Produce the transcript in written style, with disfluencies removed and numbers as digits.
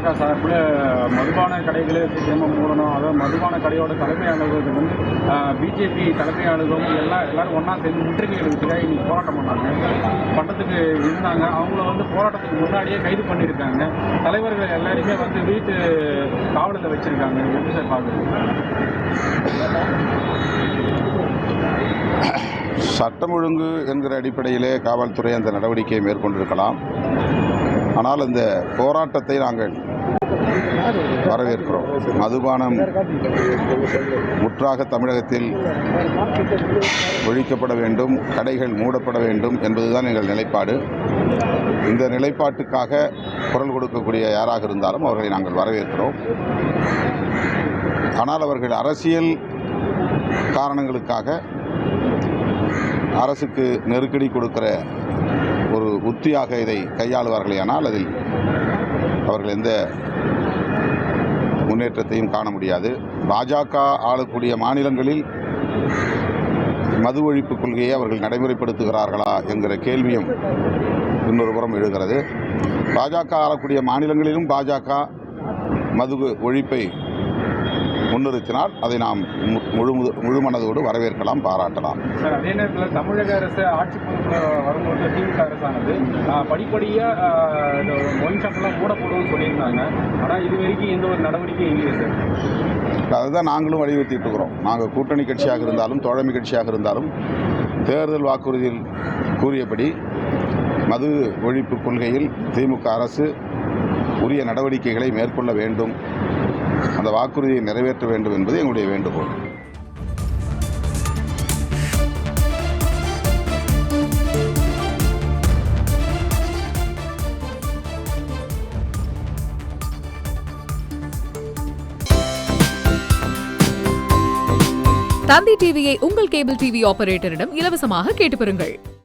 பாஜக சார்பில் மதுபான கடைகளை சீக்கிரமாக மூடணும், அதாவது மதுபான கடையோட தலைமை அலுவலகத்துக்கு வந்து பிஜேபி தலைமை அலுவலகம் எல்லாரும் ஒன்றா சேர்ந்து முற்றுகை எழுதுறதுக்காக இன்னைக்கு போராட்டம் பண்ணுறதுக்கு இருந்தாங்க. அவங்கள வந்து போராட்டத்துக்கு முன்னாடியே கைது பண்ணியிருக்காங்க. தலைவர்கள் எல்லாருமே வந்து வீட்டு காவலில் வச்சுருக்காங்க. எப்படி சார் பார்க்குறது? சட்டம் ஒழுங்கு என்கிற அடிப்படையிலே காவல்துறை அந்த நடவடிக்கையை மேற்கொண்டிருக்கலாம். ஆனால் இந்த போராட்டத்தை நாங்கள் வரவேற்கிறோம். மதுபானம் முற்றாக தமிழகத்தில் ஒழிக்கப்பட வேண்டும், கடைகள் மூடப்பட வேண்டும் என்பதுதான் எங்கள் நிலைப்பாடு. இந்த நிலைப்பாட்டுக்காக குரல் கொடுக்கக்கூடிய யாராக இருந்தாலும் அவர்களை நாங்கள் வரவேற்கிறோம். ஆனால் அவர்கள் அரசியல் காரணங்களுக்காக அரசுக்கு நெருக்கடி கொடுக்கிற ஒரு உத்தியாக இதை கையாளுவார்களேயானால் அதில் அவர்கள் எந்த முன்னேற்றத்தையும் காண முடியாது. பாஜக ஆளக்கூடிய மாநிலங்களில் மது ஒழிப்பு கொள்கையை அவர்கள் நடைமுறைப்படுத்துகிறார்களா என்கிற கேள்வியும் இன்னொரு புறம் எழுகிறது. பாஜக ஆளக்கூடிய மாநிலங்களிலும் பாஜக மது ஒழிப்பை முன்னிறுத்தினால் அதை நாம் முழு மனதோடு வரவேற்கலாம், பாராட்டலாம். சார், அதே நேரத்தில் தமிழக அரசு ஆட்சி பொறுப்பில் வரும்போது திமுக அரசானது படிப்படியாக ஒயின் ஷாப்லாம் மூடப்படும் சொல்லியிருந்தாங்க. ஆனால் இது வரைக்கும் எந்த ஒரு நடவடிக்கையும் இல்லையே சார். அதுதான் நாங்களும் வலியுறுத்திட்டு இருக்கிறோம். நாங்கள் கூட்டணி கட்சியாக இருந்தாலும் தோழமை கட்சியாக இருந்தாலும் தேர்தல் வாக்குறுதியில் கூறியபடி மது ஒழிப்பு கொள்கையில் திமுக அரசு உரிய நடவடிக்கைகளை மேற்கொள்ள வேண்டும், அந்த வாக்குறுதியை நிறைவேற்ற வேண்டும் என்பது எங்களுடைய வேண்டுகோள். தந்தி டிவியை உங்கள் கேபிள் டிவி ஆபரேட்டரிடம் இலவசமாக கேட்டு பெறுங்கள்.